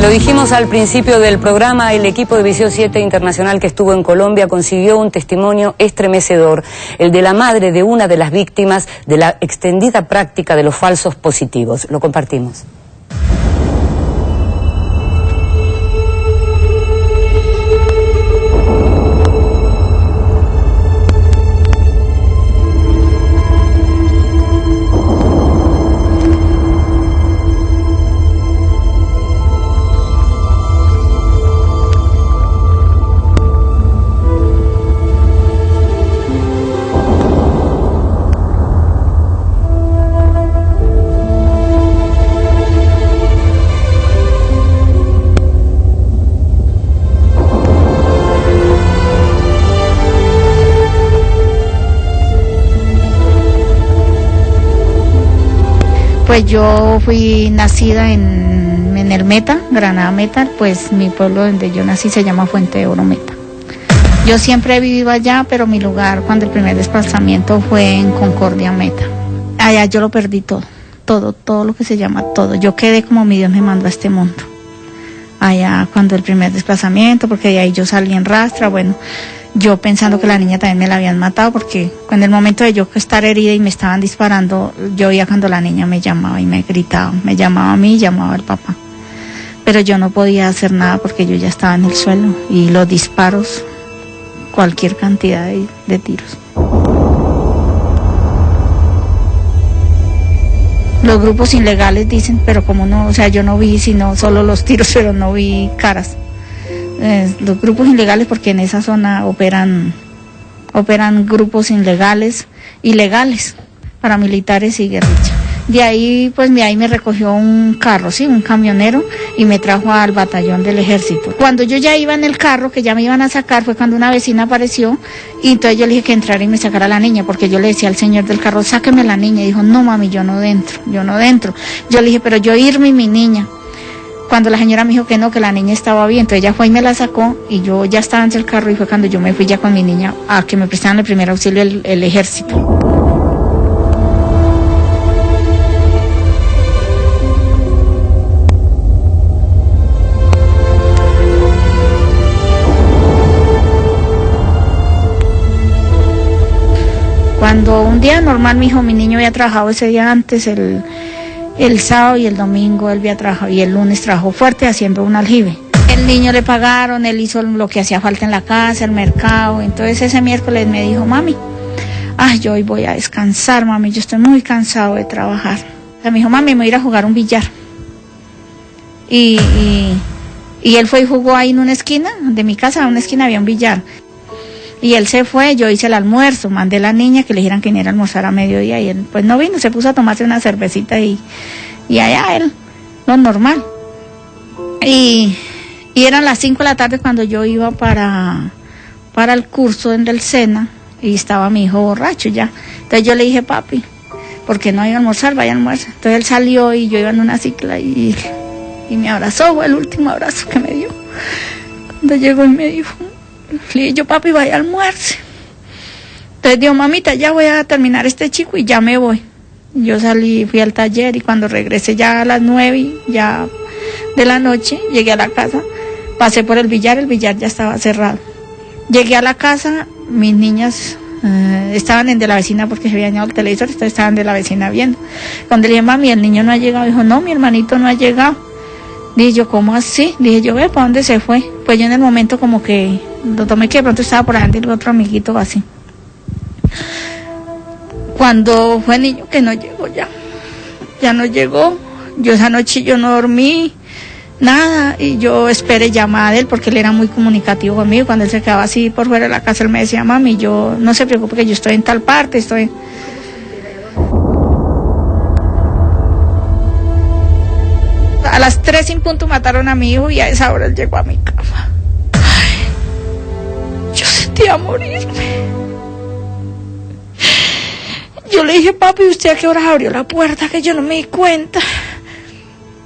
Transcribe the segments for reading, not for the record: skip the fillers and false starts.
Lo dijimos al principio del programa, el equipo de Visión 7 Internacional que estuvo en Colombia consiguió un testimonio estremecedor, el de la madre de una de las víctimas de la extendida práctica de los falsos positivos. Lo compartimos. Pues yo fui nacida en el Meta, Granada Meta, pues mi pueblo donde yo nací se llama Fuente de Oro Meta. Yo siempre he vivido allá, pero mi lugar cuando el primer desplazamiento fue en Concordia Meta. Allá yo lo perdí todo lo que se llama todo. Yo quedé como mi Dios me mandó a este mundo. Allá cuando el primer desplazamiento, porque de ahí yo salí en rastra, bueno, yo pensando que la niña también me la habían matado, porque en el momento de yo estar herida y me estaban disparando, yo oía cuando la niña me llamaba y me gritaba, me llamaba a mí y llamaba al papá. Pero yo no podía hacer nada porque yo ya estaba en el suelo y los disparos, cualquier cantidad de tiros. Los grupos ilegales dicen, pero como no, o sea, yo no vi sino solo los tiros, pero no vi caras. Los grupos ilegales, porque en esa zona operan grupos ilegales, paramilitares y guerrilla. De ahí, pues ahí me recogió un carro, sí, un camionero, y me trajo al batallón del ejército. Cuando yo ya iba en el carro, que ya me iban a sacar, fue cuando una vecina apareció, y entonces yo le dije que entrara y me sacara a la niña, porque yo le decía al señor del carro, sáqueme la niña, y dijo, no mami, yo no dentro. Yo le dije, pero yo irme y mi niña. Cuando la señora me dijo que no, que la niña estaba bien, entonces ella fue y me la sacó y yo ya estaba en el carro y fue cuando yo me fui ya con mi niña a que me prestaran el primer auxilio el ejército. Cuando un día normal, mi niño había trabajado ese día antes, el sábado y el domingo él había trabajado y el lunes trabajó fuerte haciendo un aljibe. El niño le pagaron, él hizo lo que hacía falta en la casa, el mercado. Entonces ese miércoles me dijo, mami, yo hoy voy a descansar, mami, yo estoy muy cansado de trabajar. O sea, me dijo, mami, me voy a ir a jugar un billar. Y él fue y jugó ahí en una esquina de mi casa, en una esquina había un billar. Y él se fue, yo hice el almuerzo, mandé a la niña que le dijeran que viniera a almorzar a mediodía y él pues no vino, se puso a tomarse una cervecita y allá él, lo normal. Y eran las 5 de la tarde cuando yo iba para el curso en el SENA y estaba mi hijo borracho ya. Entonces yo le dije, papi, ¿por qué no hay a almorzar? Vaya a almorzar. Entonces él salió y yo iba en una cicla y me abrazó, fue el último abrazo que me dio. Cuando llegó y me dijo, le dije yo, papi, vaya a almuerzo. Entonces dijo, mamita, ya voy a terminar este chico y ya me voy. Yo salí, fui al taller y cuando regresé ya a las 9 ya de la noche, llegué a la casa, pasé por el billar ya estaba cerrado. Llegué a la casa, mis niñas estaban en de la vecina porque se había dañado el televisor, entonces estaban de la vecina viendo. Cuando le dije, mami, el niño no ha llegado, dijo, no, mi hermanito no ha llegado. Dije yo, ¿cómo así? Dije yo, ¿para dónde se fue? Pues yo en el momento como que lo tomé que de pronto estaba por ahí y el otro amiguito así. Cuando fue el niño que no llegó ya no llegó. Yo esa noche yo no dormí, nada, y yo esperé llamada de él porque él era muy comunicativo conmigo. Cuando él se quedaba así por fuera de la casa, él me decía, mami, yo no se preocupe que yo estoy en tal parte, estoy... A las 3 en punto mataron a mi hijo y a esa hora él llegó a mi cama. Yo sentía morirme. Yo le dije, papi, ¿usted a qué horas abrió la puerta? Que yo no me di cuenta.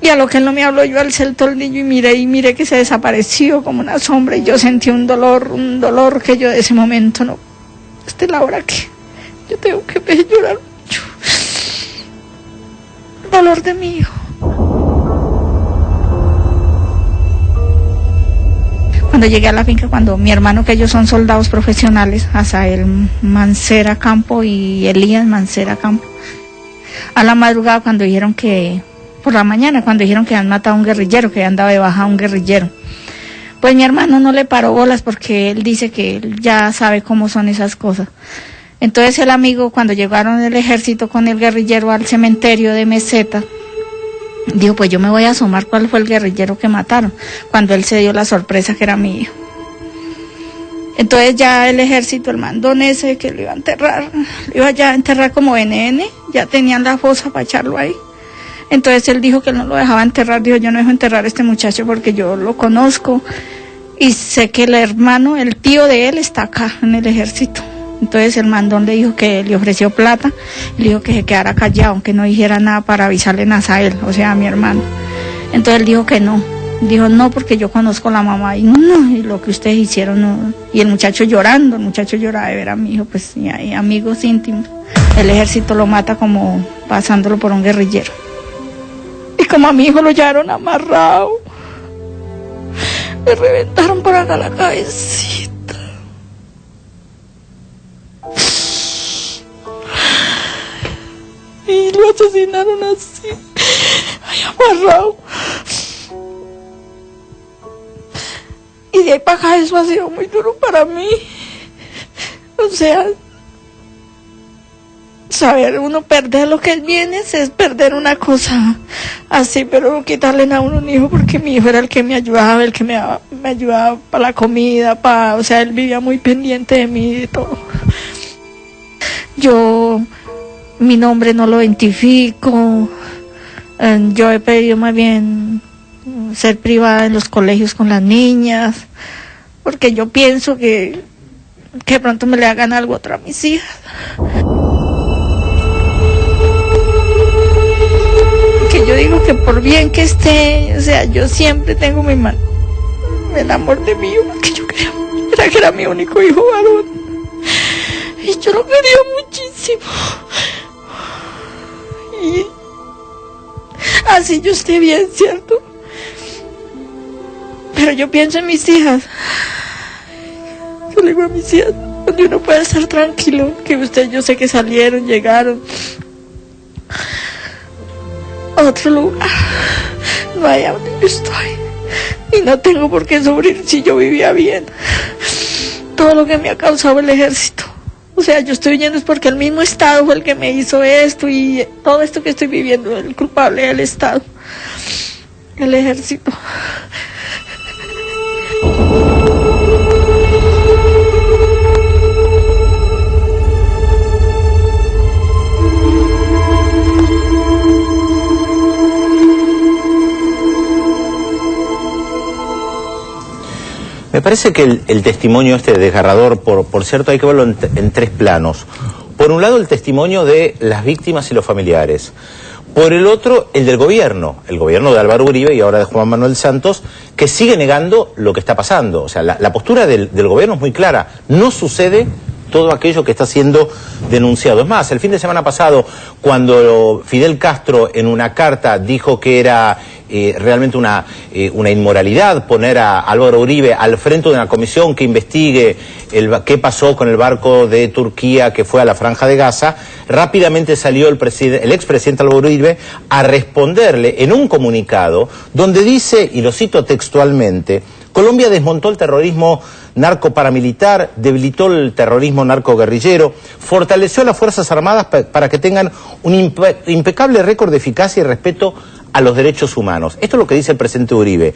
Y a lo que él no me habló, yo alcé todo el niño y miré que se desapareció como una sombra. Y yo sentí un dolor que yo de ese momento no... Esta es la hora que yo tengo que llorar mucho. El dolor de mi hijo. Cuando llegué a la finca, cuando mi hermano, que ellos son soldados profesionales, Asael Mancera Campo y Elías Mancera Campo, a la madrugada cuando dijeron que, por la mañana, cuando dijeron que habían matado a un guerrillero, que andaba de baja a un guerrillero, pues mi hermano no le paró bolas porque él dice que él ya sabe cómo son esas cosas. Entonces el amigo, cuando llegaron el ejército con el guerrillero al cementerio de Meseta, dijo, pues yo me voy a asomar cuál fue el guerrillero que mataron, cuando él se dio la sorpresa que era mi hijo. Entonces ya el ejército, el mandón ese que lo iba a enterrar, lo iba ya a enterrar como NN, ya tenían la fosa para echarlo ahí. Entonces él dijo que él no lo dejaba enterrar, dijo, yo no dejo enterrar a este muchacho porque yo lo conozco y sé que el hermano, el tío de él está acá en el ejército. Entonces el mandón le dijo que le ofreció plata, le dijo que se quedara callado, que no dijera nada para avisarle a Asael, o sea, a mi hermano. Entonces él dijo que no, dijo no porque yo conozco a la mamá y no, y lo que ustedes hicieron no. Y el muchacho llorando, el muchacho lloraba de ver a mi hijo, pues y hay amigos íntimos. El ejército lo mata como pasándolo por un guerrillero. Y como a mi hijo lo llevaron amarrado, le reventaron por acá la cabecita. Y lo asesinaron así, ahí amarrado. Y de ahí para acá eso ha sido muy duro para mí. O sea, saber uno perder lo que viene es perder una cosa así, pero quitarle a uno un hijo, porque mi hijo era el que me ayudaba, el que me ayudaba para la comida, o sea, él vivía muy pendiente de mí y todo. Mi nombre no lo identifico, yo he pedido más bien ser privada en los colegios con las niñas, porque yo pienso que pronto me le hagan algo a mis hijas. Que yo digo que por bien que esté, o sea, yo siempre tengo mi mano, el amor de mi hijo, que yo creía que era mi único hijo varón, y yo lo quería muchísimo. Y así yo esté bien, ¿cierto? Pero yo pienso en mis hijas. Yo le digo a mis hijas, donde uno puede estar tranquilo, que ustedes yo sé que salieron, llegaron a otro lugar, no allá donde yo estoy. Y no tengo por qué sufrir si yo vivía bien. Todo lo que me ha causado el ejército. O sea, yo estoy viviendo es porque el mismo Estado fue el que me hizo esto, y todo esto que estoy viviendo, el culpable del Estado, el ejército. Me parece que el testimonio este desgarrador, por cierto, hay que verlo en tres planos. Por un lado, el testimonio de las víctimas y los familiares. Por el otro, el del gobierno, el gobierno de Álvaro Uribe y ahora de Juan Manuel Santos, que sigue negando lo que está pasando. O sea, la postura del gobierno es muy clara. No sucede todo aquello que está siendo denunciado. Es más, el fin de semana pasado, cuando Fidel Castro en una carta dijo que era realmente una inmoralidad poner a Álvaro Uribe al frente de una comisión que investigue qué pasó con el barco de Turquía que fue a la Franja de Gaza, rápidamente salió el expresidente Álvaro Uribe a responderle en un comunicado donde dice, y lo cito textualmente, Colombia desmontó el terrorismo narco-paramilitar, debilitó el terrorismo narco-guerrillero, fortaleció a las Fuerzas Armadas para que tengan un impecable récord de eficacia y respeto a los derechos humanos. Esto es lo que dice el presidente Uribe.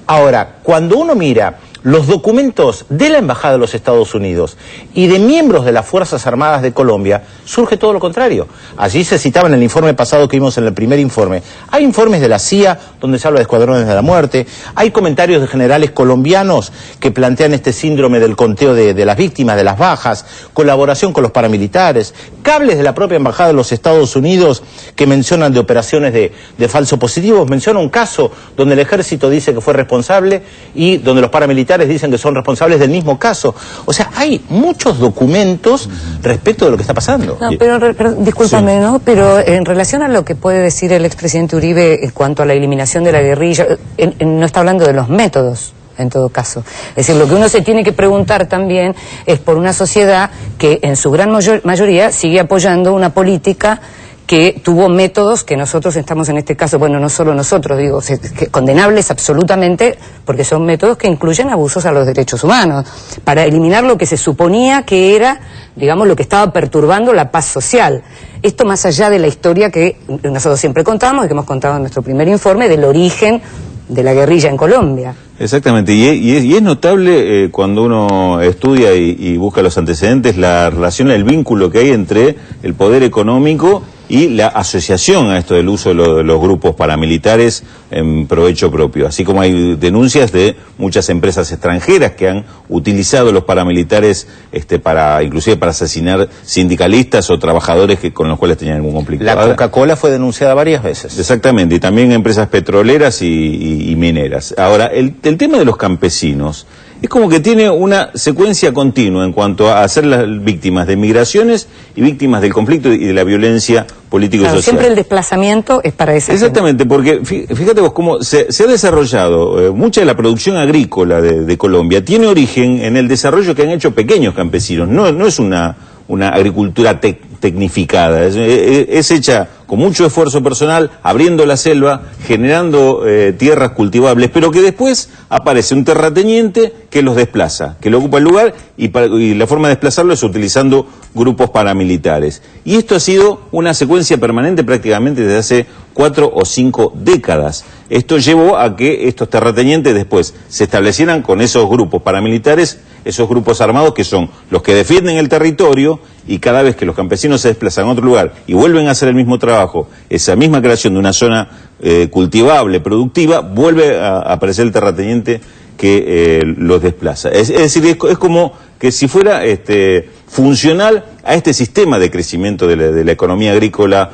Ahora, cuando uno mira los documentos de la Embajada de los Estados Unidos y de miembros de las Fuerzas Armadas de Colombia, surge todo lo contrario. Allí se citaba en el informe pasado que vimos en el primer informe. Hay informes de la CIA donde se habla de escuadrones de la muerte, hay comentarios de generales colombianos que plantean este síndrome del conteo de las víctimas, de las bajas, colaboración con los paramilitares, cables de la propia Embajada de los Estados Unidos que mencionan de operaciones de falso positivos, menciona un caso donde el ejército dice que fue responsable y donde los paramilitares dicen que son responsables del mismo caso. O sea, hay muchos documentos respecto de lo que está pasando. No, pero discúlpame, sí, ¿no? Pero en relación a lo que puede decir el expresidente Uribe en cuanto a la eliminación de la guerrilla, no está hablando de los métodos. en todo caso. Es decir, lo que uno se tiene que preguntar también es por una sociedad que en su gran mayoría sigue apoyando una política que tuvo métodos que nosotros estamos en este caso, bueno, no solo nosotros, digo, condenables absolutamente, porque son métodos que incluyen abusos a los derechos humanos, para eliminar lo que se suponía que era, digamos, lo que estaba perturbando la paz social. Esto más allá de la historia que nosotros siempre contamos y que hemos contado en nuestro primer informe del origen de la guerrilla en Colombia. Exactamente, y es notable cuando uno estudia y busca los antecedentes, la relación, el vínculo que hay entre el poder económico y la asociación a esto del uso de los grupos paramilitares en provecho propio, así como hay denuncias de muchas empresas extranjeras que han utilizado los paramilitares inclusive para asesinar sindicalistas o trabajadores con los cuales tenían algún conflicto. La Coca-Cola fue denunciada varias veces. Exactamente, y también empresas petroleras y mineras. Ahora, el tema de los campesinos es como que tiene una secuencia continua en cuanto a ser las víctimas de migraciones y víctimas del conflicto y de la violencia político y social. Siempre el desplazamiento es para esa Exactamente, porque fíjate vos cómo se ha desarrollado mucha de la producción agrícola de Colombia, tiene origen en el desarrollo que han hecho pequeños campesinos, no es una agricultura tecnificada, es hecha con mucho esfuerzo personal, abriendo la selva, generando tierras cultivables, pero que después aparece un terrateniente que los desplaza, que le ocupa el lugar y la forma de desplazarlo es utilizando grupos paramilitares. Y esto ha sido una secuencia permanente prácticamente desde hace 4 o 5 décadas. Esto llevó a que estos terratenientes después se establecieran con esos grupos paramilitares, esos grupos armados que son los que defienden el territorio, y cada vez que los campesinos se desplazan a otro lugar y vuelven a hacer el mismo trabajo, esa misma creación de una zona cultivable, productiva, vuelve a aparecer el terrateniente que los desplaza. Es decir, es como que si fuera funcional a este sistema de crecimiento de la economía agrícola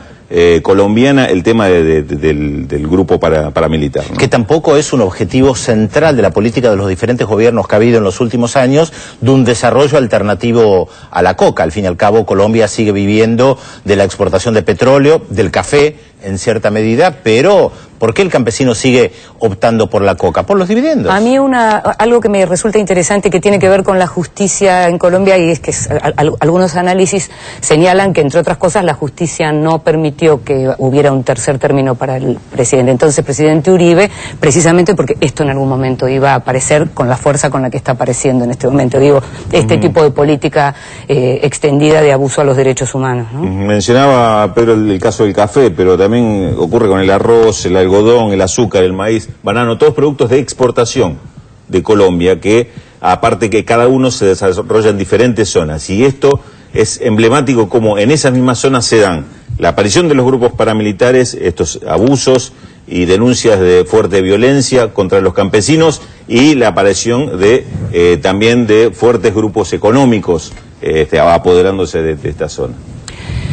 colombiana, el tema del grupo paramilitar, ¿no? Que tampoco es un objetivo central de la política de los diferentes gobiernos que ha habido en los últimos años, de un desarrollo alternativo a la coca. Al fin y al cabo, Colombia sigue viviendo de la exportación de petróleo, del café, en cierta medida, pero ¿por qué el campesino sigue optando por la coca? Por los dividendos. A mí algo que me resulta interesante que tiene que ver con la justicia en Colombia, y es que algunos análisis señalan que, entre otras cosas, la justicia no permitió que hubiera un tercer término para el presidente. Entonces, presidente Uribe, precisamente porque esto en algún momento iba a aparecer con la fuerza con la que está apareciendo en este momento, digo, tipo de política extendida de abuso a los derechos humanos, ¿no? Mencionaba Pedro el caso del café, pero también ocurre con el arroz, el algodón, el azúcar, el maíz, banano, todos productos de exportación de Colombia que, aparte que cada uno se desarrolla en diferentes zonas, y esto es emblemático como en esas mismas zonas se dan la aparición de los grupos paramilitares, estos abusos y denuncias de fuerte violencia contra los campesinos, y la aparición también de fuertes grupos económicos apoderándose de esta zona.